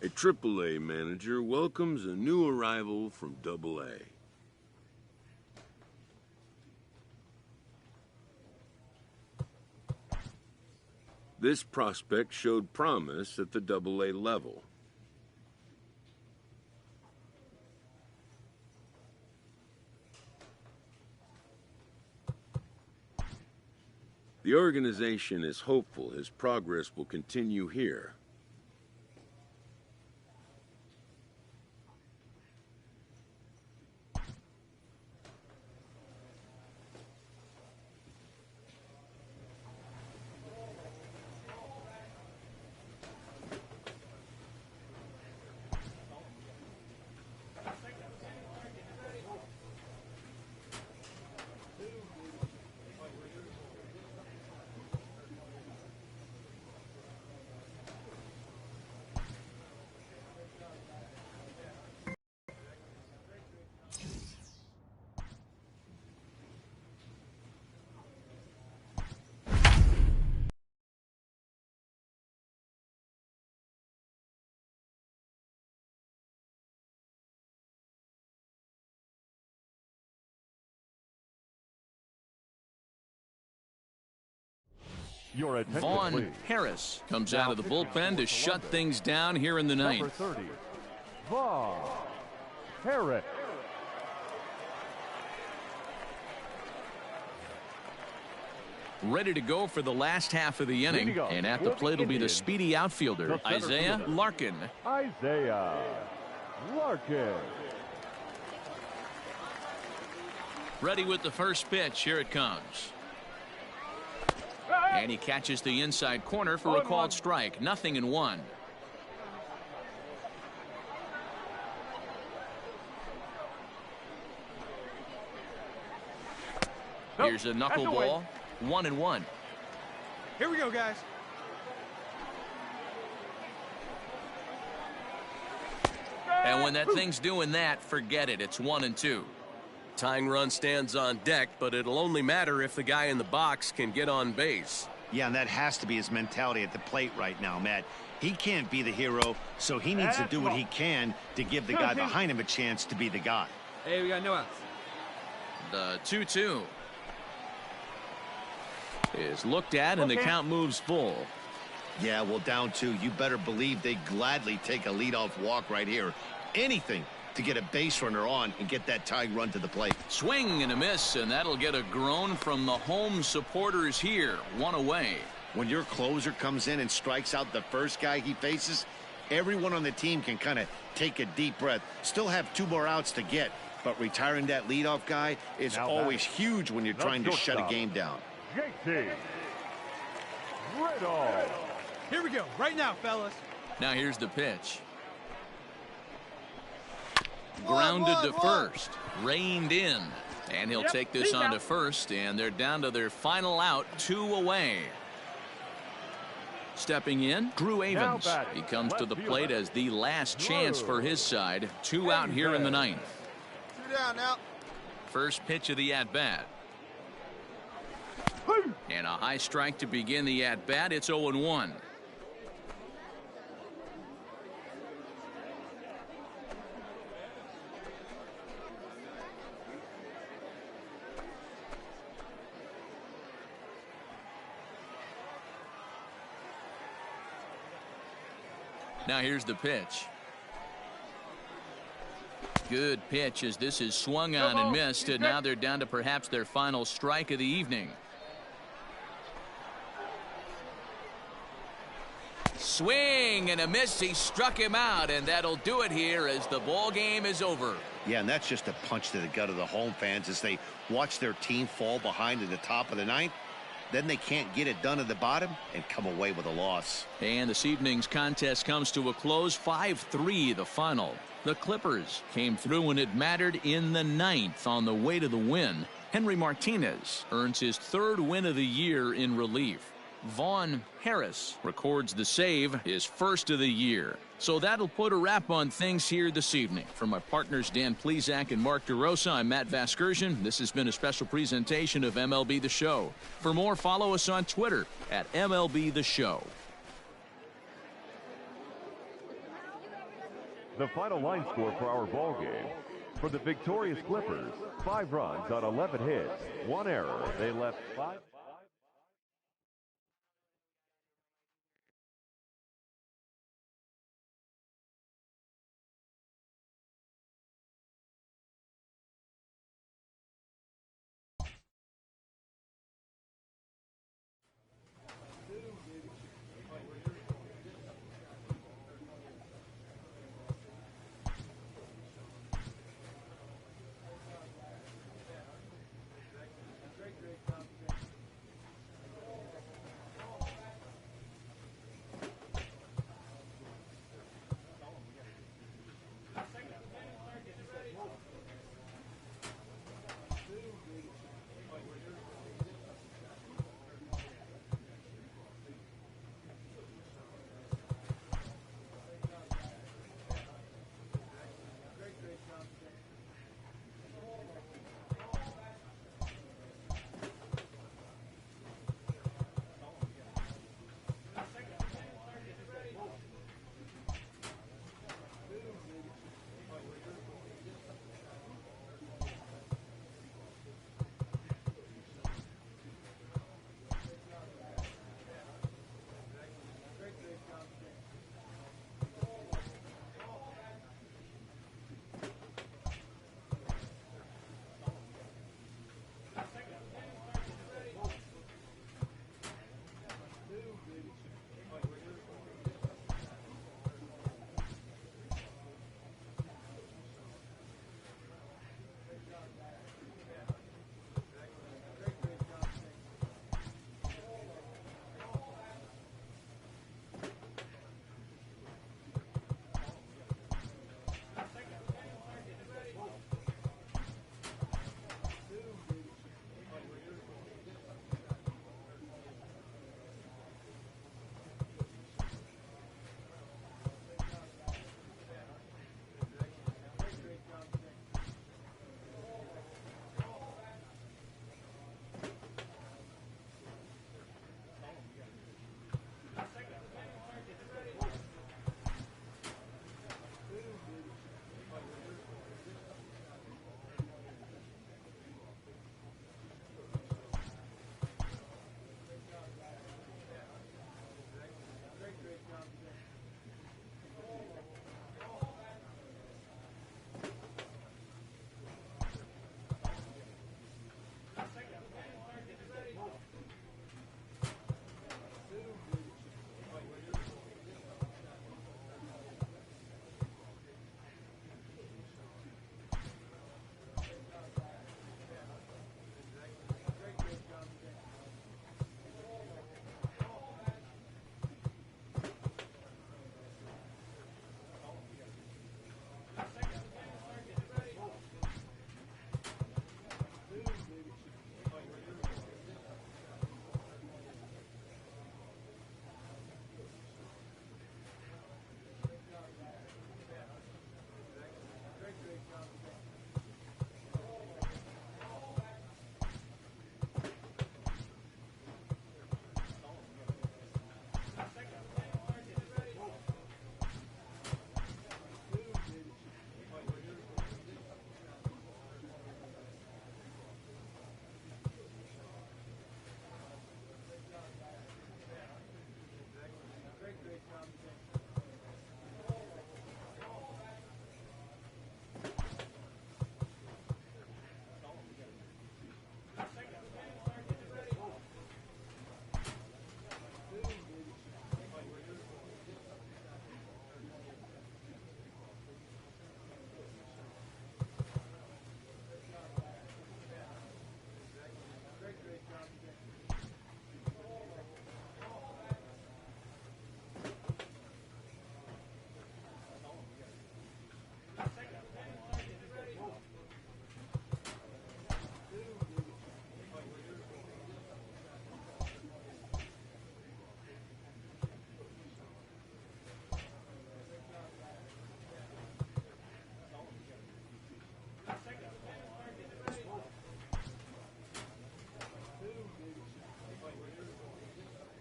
A AAA manager welcomes a new arrival from AA. This prospect showed promise at the AA level. The organization is hopeful his progress will continue here. Vaughn Harris comes out of the bullpen to shut things down here in the ninth. Number 30, Vaughn Harris. Ready to go for the last half of the inning, and at the plate will be the speedy outfielder, Isaiah Larkin. Isaiah Larkin. Ready with the first pitch. Here it comes. And he catches the inside corner for a called strike. 0-1. Here's a knuckleball. 1-1. Here we go, guys. And when that thing's doing that, forget it. It's 1-2. Tying run stands on deck, but it'll only matter if the guy in the box can get on base. Yeah, and that has to be his mentality at the plate right now, Matt. He can't be the hero, so he needs to do what he can to give the guy behind him a chance to be the guy. Hey, we got no outs. The 2-2 is looked at, and the count moves full. Yeah, well, down 2, you better believe they gladly take a leadoff walk right here. Anything to get a base runner on and get that tying run to the plate. Swing and a miss, and that'll get a groan from the home supporters here. 1 away. When your closer comes in and strikes out the first guy he faces, everyone on the team can kind of take a deep breath. Still have 2 more outs to get, but retiring that leadoff guy is always huge when you're trying to shut a game down. JT Riddle. Here we go, right now, fellas. Now here's the pitch. Grounded to first, reined in, and he'll take this on to first, and they're down to their final out, 2 away. Stepping in, Drew Avens. He comes to the plate as the last chance for his side. 2 out here in the ninth. 2 down now. First pitch of the at-bat. And a high strike to begin the at-bat. It's 0-1. Now here's the pitch. Good pitch as this is swung on and missed, and now they're down to perhaps their final strike of the evening. Swing and a miss. He struck him out, and that'll do it here as the ball game is over. Yeah, and that's just a punch to the gut of the home fans as they watch their team fall behind at the top of the ninth. Then they can't get it done at the bottom and come away with a loss. And this evening's contest comes to a close. 5-3 the final. The Clippers came through when it mattered in the ninth on the way to the win. Henry Martinez earns his 3rd win of the year in relief. Vaughn Harris records the save, his 1st of the year. So that'll put a wrap on things here this evening. For my partners Dan Plesac and Mark DeRosa, I'm Matt Vasgersian. This has been a special presentation of MLB The Show. For more, follow us on Twitter at MLB The Show. The final line score for our ball game. For the victorious Clippers, 5 runs on 11 hits, 1 error. They left 5.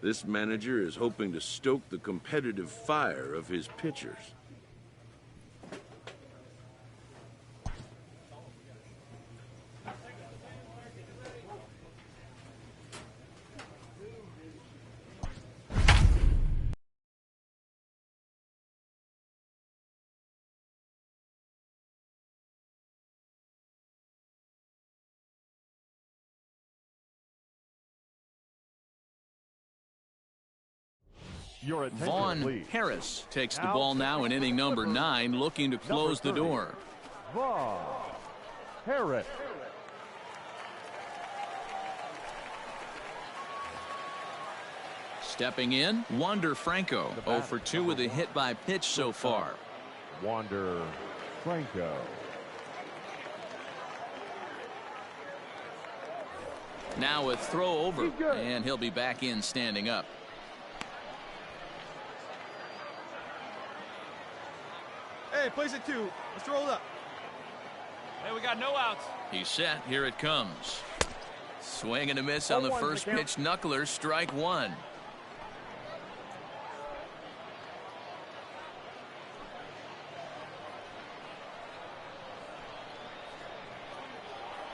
This manager is hoping to stoke the competitive fire of his pitchers. Your attention, Vaughn please. Harris takes the ball now in inning number 9, looking to close the door. Vaughn Harris. Stepping in, Wander Franco, 0 for 2 with a hit by pitch so far. Wander Franco. Now a throw over, and he'll be back in standing up. Hey, place it 2. Let's roll it up. Hey, we got no outs. He's set. Here it comes. Swing and a miss on the first pitch. Knuckler, strike 1.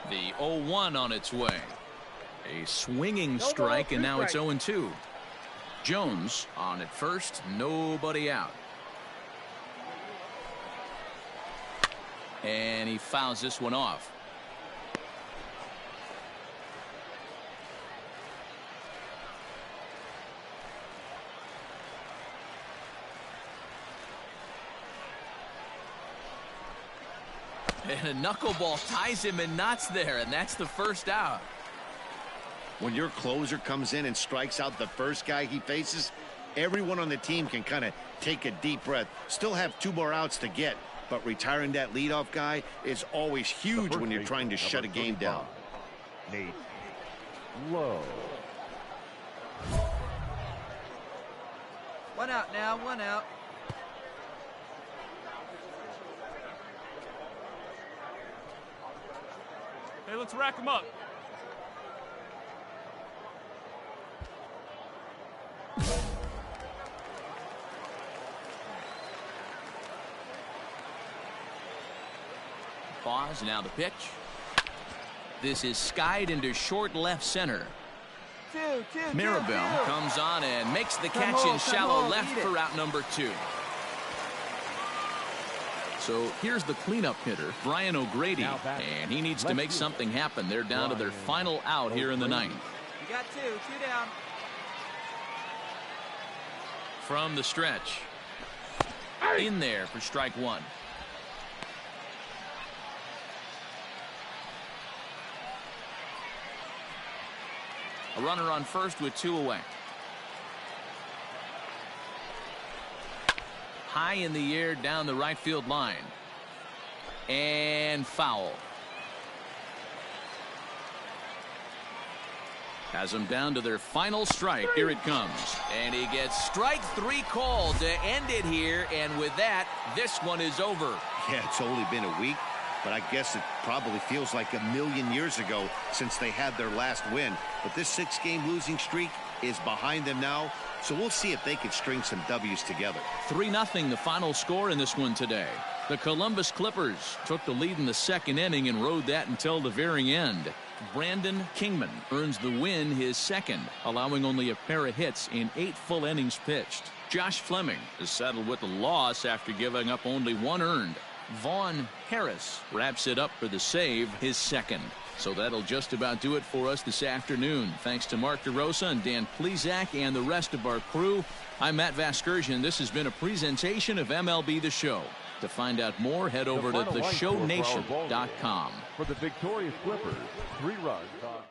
The 0-1 on its way. A swinging strike, and now it's 0-2. Jones on at first, nobody out. And he fouls this one off. And a knuckleball ties him in knots there, and that's the first out. When your closer comes in and strikes out the first guy he faces, everyone on the team can kind of take a deep breath. Still have 2 more outs to get, but retiring that leadoff guy is always huge when you're trying to shut a game down. Nate Lowe. 1 out now, 1 out. Hey, let's rack them up. Pause, now the pitch. This is skied into short left center. Mirabel comes on and makes the catch in shallow left for out number 2. So here's the cleanup hitter, Brian O'Grady, and he needs to make something happen. They're down to their final out here in the 9th. You got 2 down. From the stretch. In there for strike 1. A runner on first with 2 away. High in the air down the right field line. And foul. Has them down to their final strike. Here it comes. And he gets strike 3 called to end it here. And with that, this one is over. Yeah, it's only been a week, but I guess it probably feels like a million years ago since they had their last win. But this 6-game losing streak is behind them now, so we'll see if they can string some W's together. 3-0 the final score in this one today. The Columbus Clippers took the lead in the 2nd inning and rode that until the very end. Brandon Kingman earns the win, his 2nd, allowing only a pair of hits in 8 full innings pitched. Josh Fleming is settled with the loss after giving up only 1 earned. Vaughn Harris wraps it up for the save, his 2nd. So that'll just about do it for us this afternoon. Thanks to Mark DeRosa and Dan Plezak and the rest of our crew. I'm Matt Vasgersian. This has been a presentation of MLB The Show. To find out more, head over to theshownation.com. For the victorious Clippers, 3 runs on.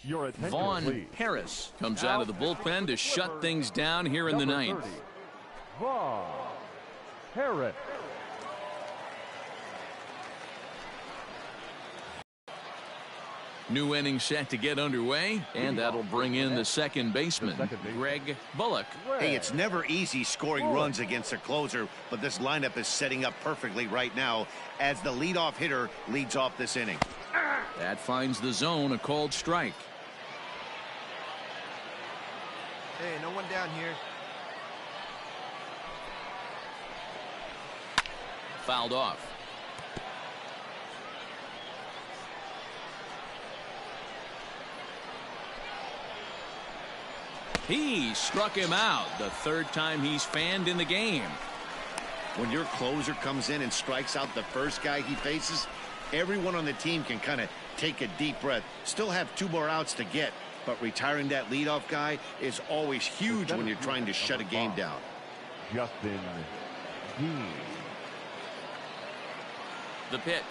Your attention, Vaughn please. Harris comes out of the bullpen to shut things down here in the 9th. Vaughn Harris. New inning set to get underway, and that'll bring in the second baseman, Greg Bullock. Hey, it's never easy scoring runs against a closer, but this lineup is setting up perfectly right now as the leadoff hitter leads off this inning. That finds the zone, a called strike. Hey, no one down here. Fouled off. He struck him out, the third time he's fanned in the game. When your closer comes in and strikes out the first guy he faces, everyone on the team can kind of take a deep breath. Still have 2 more outs to get, but retiring that leadoff guy is always huge when you're trying to shut a game down. Justin Dean. The pitch.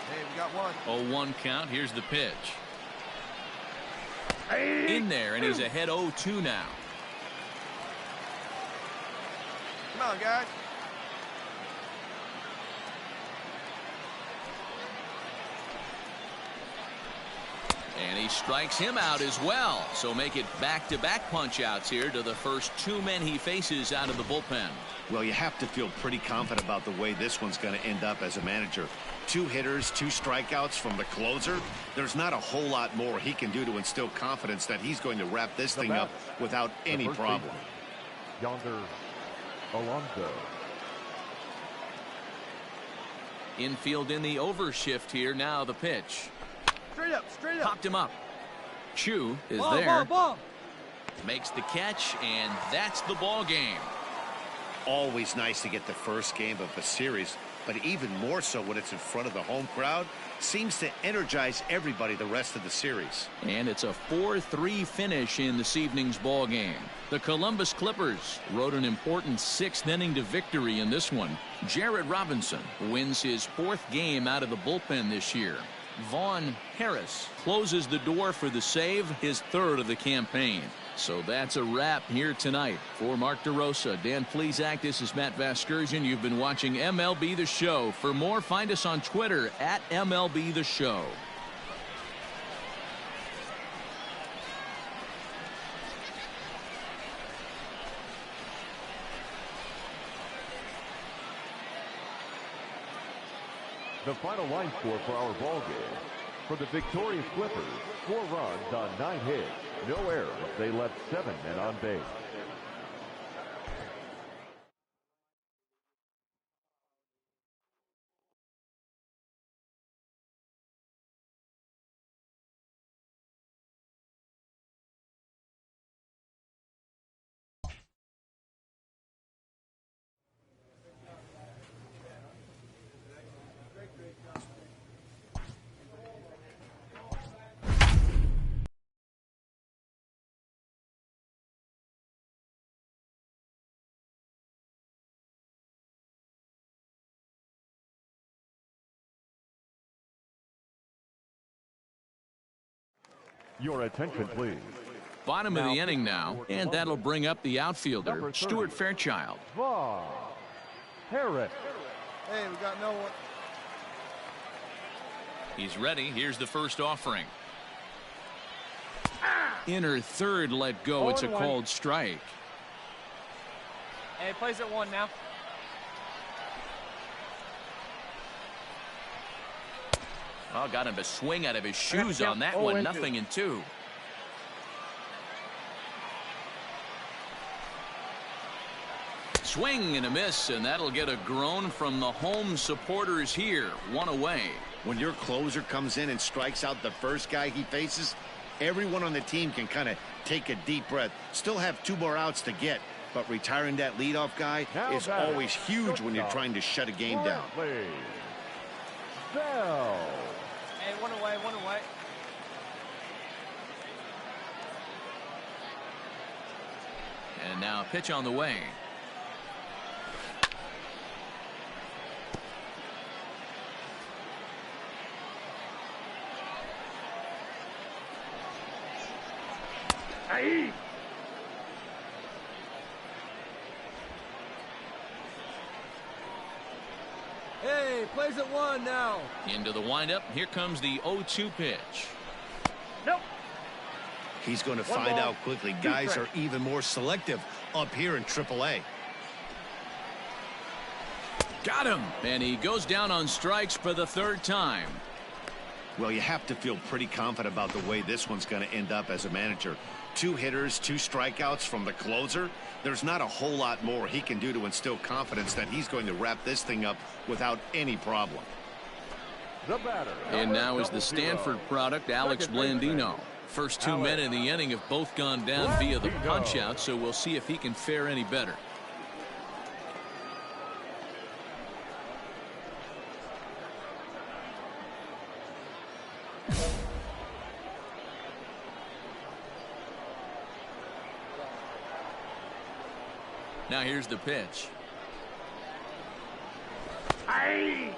Hey, we got one. 0-1 count. Here's the pitch. In there, and he's ahead 0-2 now. Come on, guys. And he strikes him out as well. So make it back-to-back punch-outs here to the first 2 men he faces out of the bullpen. Well, you have to feel pretty confident about the way this one's going to end up as a manager. 2 hitters, 2 strikeouts from the closer. There's not a whole lot more he can do to instill confidence that he's going to wrap this thing up without any problem. Yonder Alonso. Infield in the overshift here. Now the pitch. Straight up, straight up. Popped him up. Chu is Ball, there. ball. Makes the catch, and that's the ball game. Always nice to get the first game of a series, but even more so when it's in front of the home crowd. Seems to energize everybody the rest of the series. And it's a 4-3 finish in this evening's ball game. The Columbus Clippers rode an important 6th inning to victory in this one. Jared Robinson wins his 4th game out of the bullpen this year. Vaughn Harris closes the door for the save, his 3rd of the campaign. So that's a wrap here tonight. For Mark DeRosa, Dan Plesac, this is Matt Vasgersian. You've been watching MLB The Show. For more, find us on Twitter at MLB The Show. The final line score for our ball game. For the victorious Clippers, 4 runs on 9 hits, no errors. They left 7 men on base. Your attention, please. Bottom of the inning now, and that'll bring up the outfielder, Stuart Fairchild. Vaughn Harris. Hey, we got no one. He's ready. Here's the first offering. Inner third let go. It's a called strike. Hey, plays at 1 now. Oh, got him to swing out of his shoes on that one. 0-2. Swing and a miss, and that'll get a groan from the home supporters here. 1 away. When your closer comes in and strikes out the first guy he faces, everyone on the team can kind of take a deep breath. Still have 2 more outs to get, but retiring that leadoff guy is always huge when you're trying to shut a game down. Bell. Hey, 1 away, 1 away. And now a pitch on the way. Hey, plays at 1 now. Into the windup. Here comes the 0-2 pitch. Nope. He's going to find out quickly. Guys are even more selective up here in AAA. Got him. And he goes down on strikes for the 3rd time. Well, you have to feel pretty confident about the way this one's going to end up as a manager. 2 hitters, 2 strikeouts from the closer. There's not a whole lot more he can do to instill confidence that he's going to wrap this thing up without any problem. The batter. And now is the Stanford product, Alex Blandino. First 2 men in the inning have both gone down via the punch-out, so we'll see if he can fare any better. Now here's the pitch. Aye.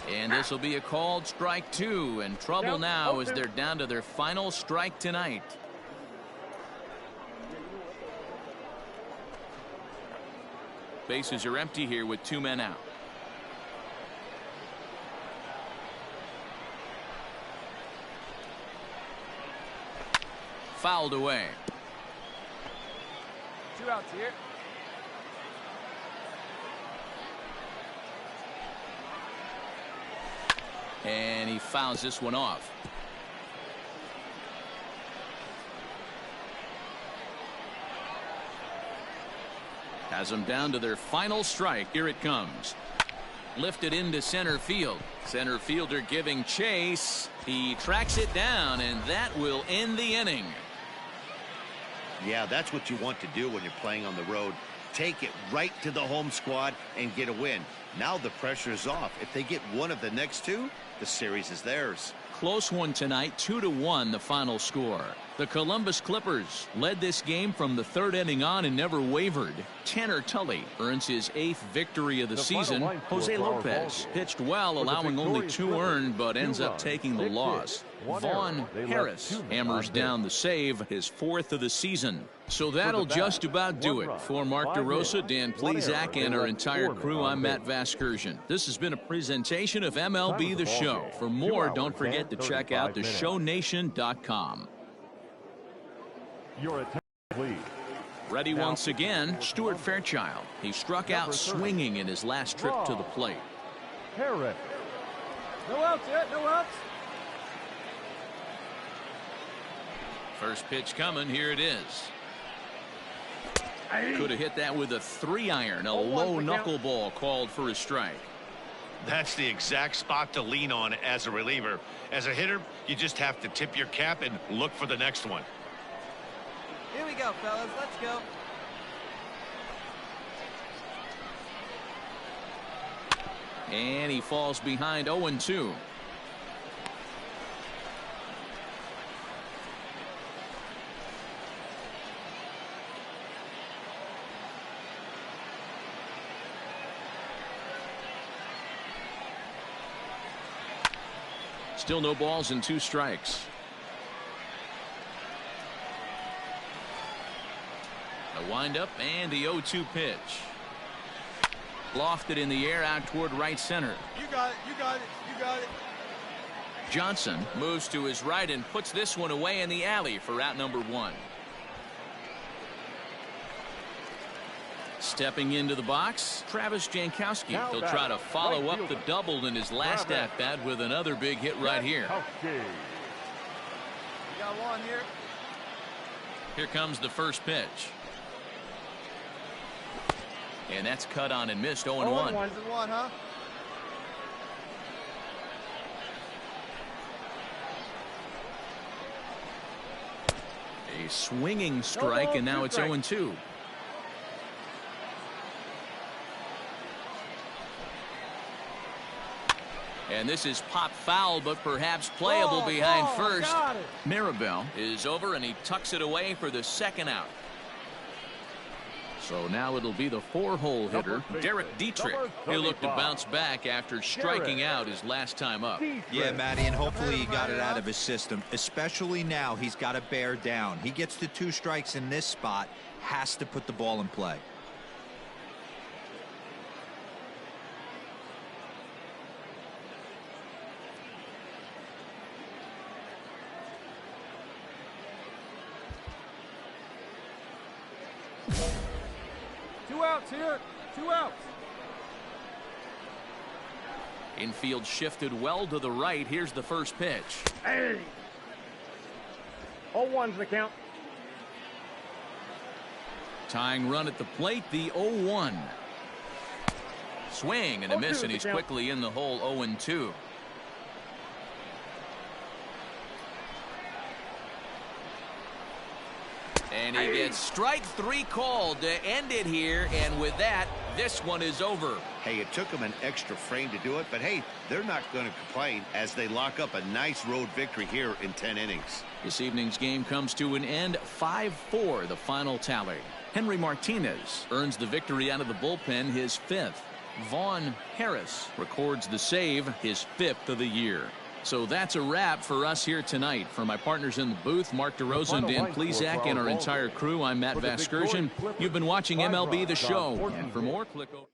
And this will be a called strike 2, and trouble now as they're down to their final strike tonight. Bases are empty here with 2 men out. Fouled away. 2 outs here. And he fouls this one off. Has them down to their final strike. Here it comes. Lifted into center field. Center fielder giving chase. He tracks it down, and that will end the inning. Yeah, that's what you want to do when you're playing on the road. Take it right to the home squad and get a win. Now the pressure is off. If they get one of the next 2, the series is theirs. Close one tonight, 2-1 the final score. The Columbus Clippers led this game from the 3rd inning on and never wavered. Tanner Tully earns his 8th victory of the season. Jose Lopez pitched well, allowing only 2 earned, but ends up taking the loss. Vaughn Harris hammers down the save, his 4th of the season. So that'll just about do it. For Mark DeRosa, Dan Plezak, and our entire crew, I'm Matt Vasgersian. This has been a presentation of MLB The Show. For more, don't forget to check out theshownation.com. Your attack, please. Ready once again, Stuart Fairchild. He struck out swinging in his last trip to the plate. Harris. No outs yet, no outs. First pitch coming, here it is. Could have hit that with a 3-iron. A low knuckleball called for a strike. That's the exact spot to lean on as a reliever. As a hitter, you just have to tip your cap and look for the next one. Here we go, fellas. Let's go. And he falls behind 0-2. Still no balls and 2 strikes. The windup and the 0-2 pitch. Lofted in the air out toward right center. You got it, you got it, you got it. Johnson moves to his right and puts this one away in the alley for out number 1. Stepping into the box, Travis Jankowski. He'll try to follow up the double in his last at-bat with another big hit right here. We got 1 here. Here comes the first pitch. And that's cut on and missed. 0-1. 1-1, huh? A swinging strike, and now it's 0-2. And this is pop foul, but perhaps playable behind first. Maribel is over, and he tucks it away for the 2nd out. So now it'll be the 4-hole hitter, Derek Dietrich. He looked to bounce back after striking out his last time up. Yeah, Matty, and hopefully he got it out of his system, especially now he's got to bear down. He gets the 2 strikes in this spot, has to put the ball in play. Two outs here. 2 outs. Infield shifted well to the right. Here's the first pitch. Hey! 0-1's the count. Tying run at the plate, the 0-1. Swing and a miss, and he's quickly in the hole. 0-2. And he gets strike 3 called to end it here, and with that, this one is over. Hey, it took them an extra frame to do it, but hey, they're not going to complain as they lock up a nice road victory here in 10 innings. This evening's game comes to an end, 5-4, the final tally. Henry Martinez earns the victory out of the bullpen, his 5th. Vaughn Harris records the save, his 5th of the year. So that's a wrap for us here tonight. For my partners in the booth, Mark DeRosa and Dan Plesac, and our entire crew, I'm Matt Vasgersian. You've been watching MLB The Show. And for more, click over.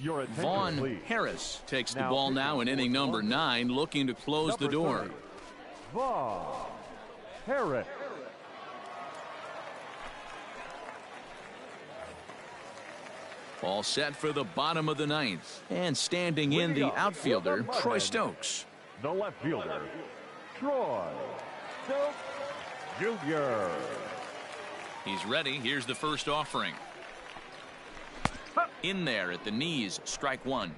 Your attention, Vaughn please. Harris takes the Now ball now in inning number 9, looking to close the door. 30, Vaughn Harris. All set for the bottom of the 9th. And standing in the outfielder, Troy Stokes. The left fielder, Troy Stokes Jr. He's ready. Here's the first offering. In there at the knees, strike 1.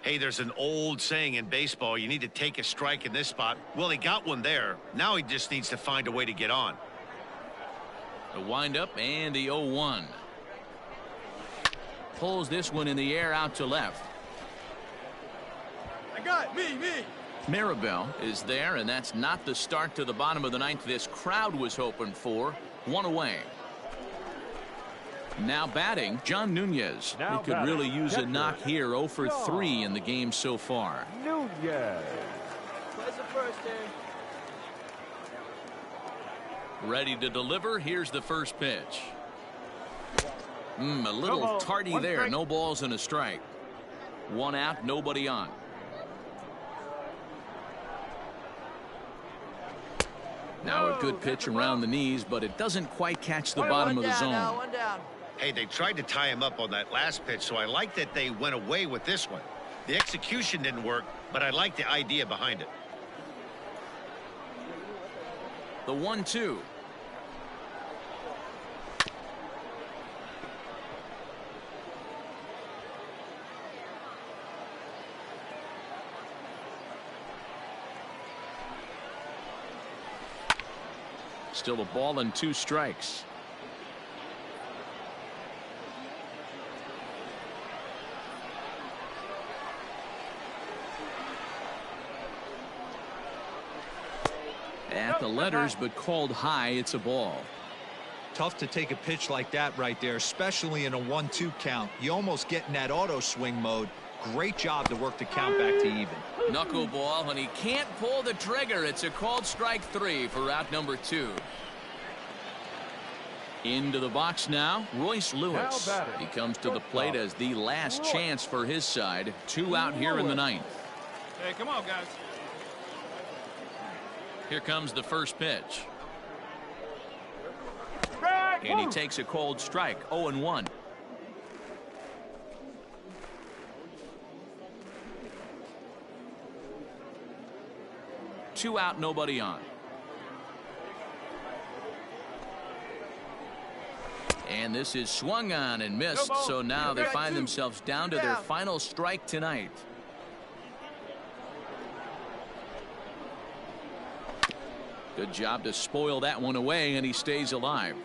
Hey, there's an old saying in baseball, you need to take a strike in this spot. Well, he got one there. Now he just needs to find a way to get on. The windup and the 0-1. Pulls this one in the air out to left. I got it. Me. Maribel is there, and that's not the start to the bottom of the 9th this crowd was hoping for. 1 away. Now batting, John Nunez. Now He could batting, really use a catcher, knock here. 0 for 3 in the game so far. Nunez. Plays it first there. Ready to deliver. Here's the first pitch. A little No ball, tardy 1 there. strike. No balls and a strike. 1 out, nobody on. Now a good pitch around the knees, but it doesn't quite catch the bottom of the zone. Now, 1 down. Hey, they tried to tie him up on that last pitch, so I like that they went away with this one. The execution didn't work, but I like the idea behind it. The 1-2. Still a ball and 2 strikes. at the letters, but called high. It's a ball. Tough to take a pitch like that right there, especially in a 1-2 count. You almost get in that auto swing mode. Great job to work the count back to even. Knuckleball, and he can't pull the trigger. It's a called strike 3 for out number 2. Into the box now, Royce Lewis. He comes to the plate as the last chance for his side. 2 out here in the 9th. Hey, come on, guys. Here comes the first pitch. And he takes a cold strike, 0-1. Two out, nobody on. And this is swung on and missed, so now they find themselves down to their final strike tonight. Good job to spoil that one away, and he stays alive.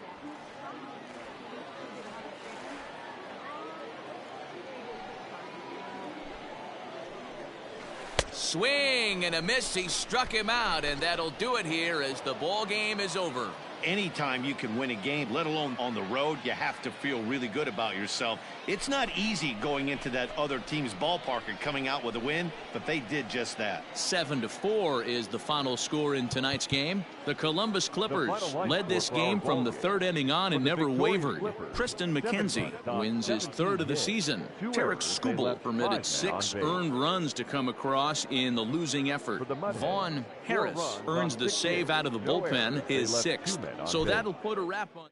Swing and a miss. He struck him out, and that'll do it here as the ball game is over. Anytime you can win a game, let alone on the road, you have to feel really good about yourself. It's not easy going into that other team's ballpark and coming out with a win, but they did just that. 7-4 is the final score in tonight's game. The Columbus Clippers led this game from the 3rd inning on and never wavered. Tristan McKenzie wins his 3rd of the season. Tarek Skubal permitted 6 earned runs to come across in the losing effort. Vaughn Harris earns the save out of the bullpen, his 6th. So that'll put a wrap on.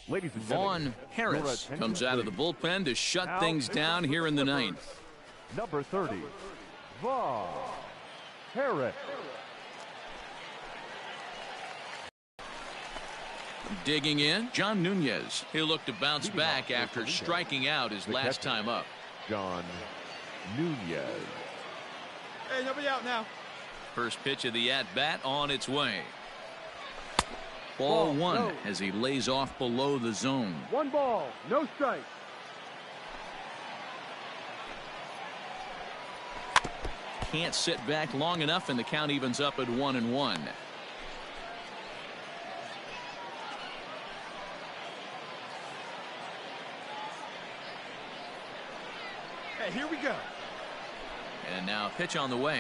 Ladies and Vaughn Harris comes out of the bullpen to shut things down here in the 9th. Number 30, Vaughn Harris. Digging in, John Nunez. He'll look to bounce back after striking out his last time up. John Nunez. Hey, nobody out now. First pitch of the at-bat on its way. Ball 1 as he lays off below the zone. 1 ball, no strike. Can't sit back long enough, and the count evens up at 1-1. Hey, here we go. And now a pitch on the way.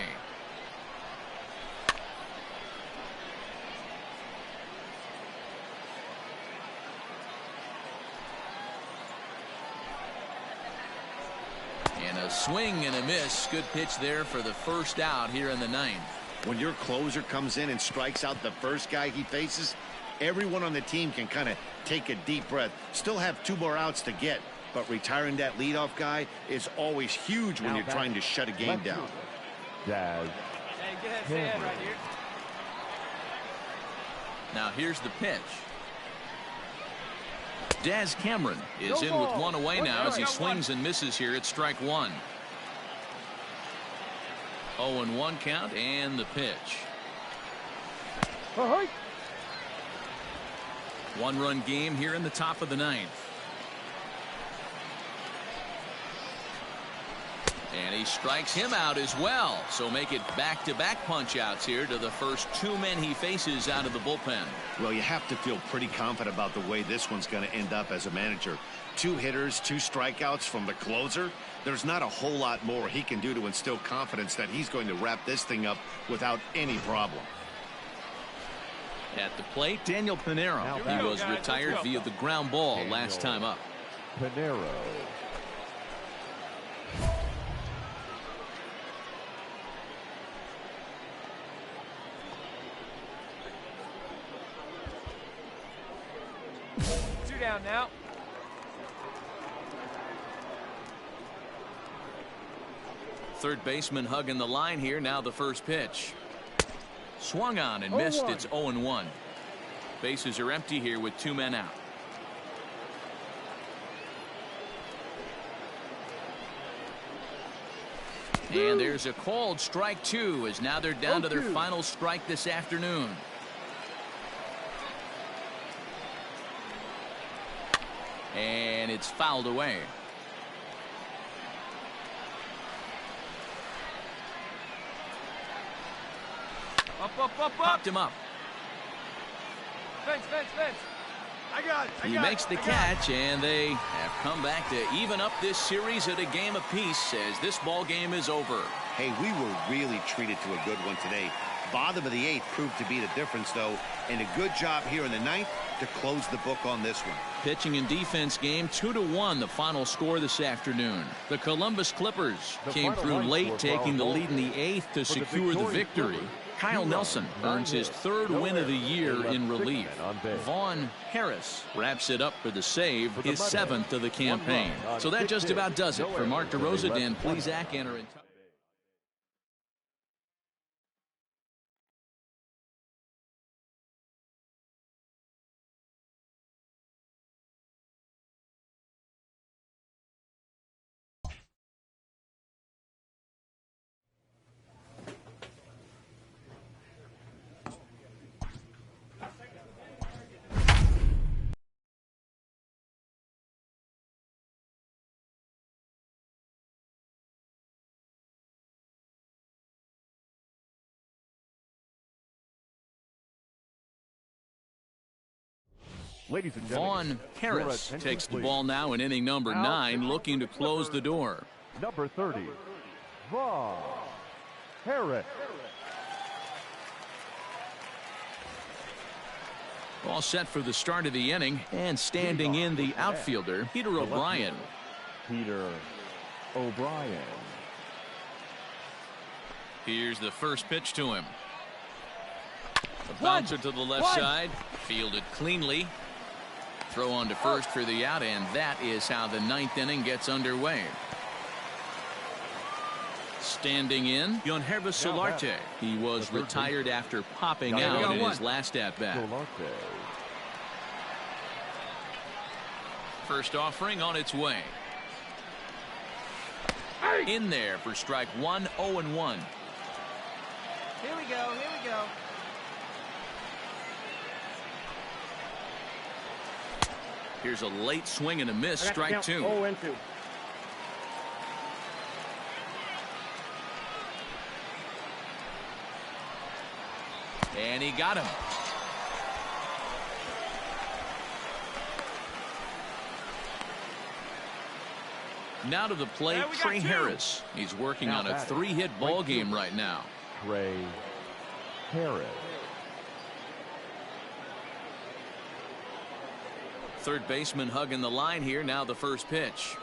And a swing and a miss. Good pitch there for the first out here in the 9th. When your closer comes in and strikes out the first guy he faces, everyone on the team can kind of take a deep breath. Still have 2 more outs to get, but retiring that leadoff guy is always huge when you're trying to shut a game down. Daz. Hey, get that fan right here. Now here's the pitch. Daz Cameron is in with 1 away now as he swings and misses here at strike 1. 0-1 count and the pitch. 1-run game here in the top of the 9th. And he strikes him out as well. So make it back-to-back punch-outs here to the first 2 men he faces out of the bullpen. Well, you have to feel pretty confident about the way this one's going to end up as a manager. 2 hitters, 2 strikeouts from the closer. There's not a whole lot more he can do to instill confidence that he's going to wrap this thing up without any problem. At the plate, Daniel Pinero. He was retired via the ground ball last time up. Pinero. Two down now. Third baseman hugging the line here. Now the first pitch. Swung on and missed. It's 0-1. Bases are empty here with 2 men out. And there's a called strike 2 as now they're down to their final strike this afternoon. And it's fouled away. Up. Popped him up. Fence. I got it. He makes the catch, and they have come back to even up this series at a game apiece as this ball game is over. Hey, we were really treated to a good one today. Bottom of the 8th proved to be the difference, though, and a good job here in the 9th to close the book on this one. Pitching and defense game 2-1 the final score this afternoon. The Columbus Clippers came through late, taking the lead in the 8th to secure the victory. Kyle Nelson earns his 3rd win of the year in relief. Vaughn Harris wraps it up for the save, his 7th of the campaign. So that just about does it. For Mark DeRosa, Dan Plesac, and our entire Ladies and Vaughn gentlemen, Harris takes the ball now in inning number 9, looking to close the door. number 30, Vaughn Harris. All set for the start of the inning, and standing in the outfielder, Peter O'Brien. Peter O'Brien. Here's the first pitch to him. A bouncer to the left side, fielded cleanly. Throw on to first for the out, and that is how the 9th inning gets underway. Standing in, Yonhervis Solarte. He was retired after popping out in his last at-bat. First offering on its way. In there for strike 1, 0-1. Here we go. Here's a late swing and a miss, strike 2. 0-2. And he got him. Now to the plate, Trey Harris. He's working on a 3-hit ball game right now. Trey Harris. Third baseman hugging the line here. Now the first pitch.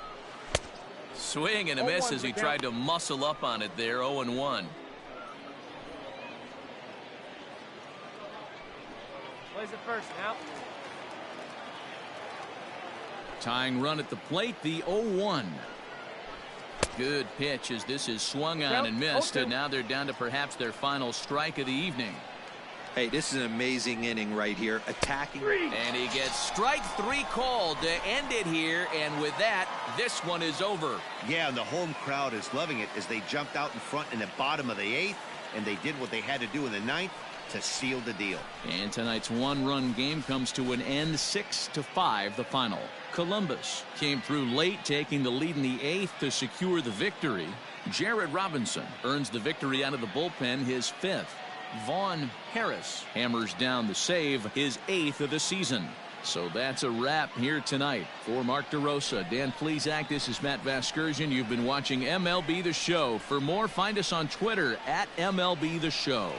Swing and a miss as he tried to muscle up on it there. 0-1. Plays it first now. Tying run at the plate, the 0-1. Good pitch as this is swung on and missed, and now they're down to perhaps their final strike of the evening. Hey, this is an amazing inning right here. Attacking. And he gets strike 3 called to end it here, and with that, this one is over. Yeah, and the home crowd is loving it as they jumped out in front in the bottom of the 8th, and they did what they had to do in the 9th to seal the deal. And tonight's 1-run game comes to an end, 6-5 the final. Columbus came through late, taking the lead in the 8th to secure the victory. Jared Robinson earns the victory out of the bullpen, his 5th. Vaughn Harris hammers down the save, his 8th of the season. So that's a wrap here tonight. For Mark DeRosa, Dan Plesac, this is Matt Vasgersian. You've been watching MLB The Show. For more, find us on Twitter at MLB The Show.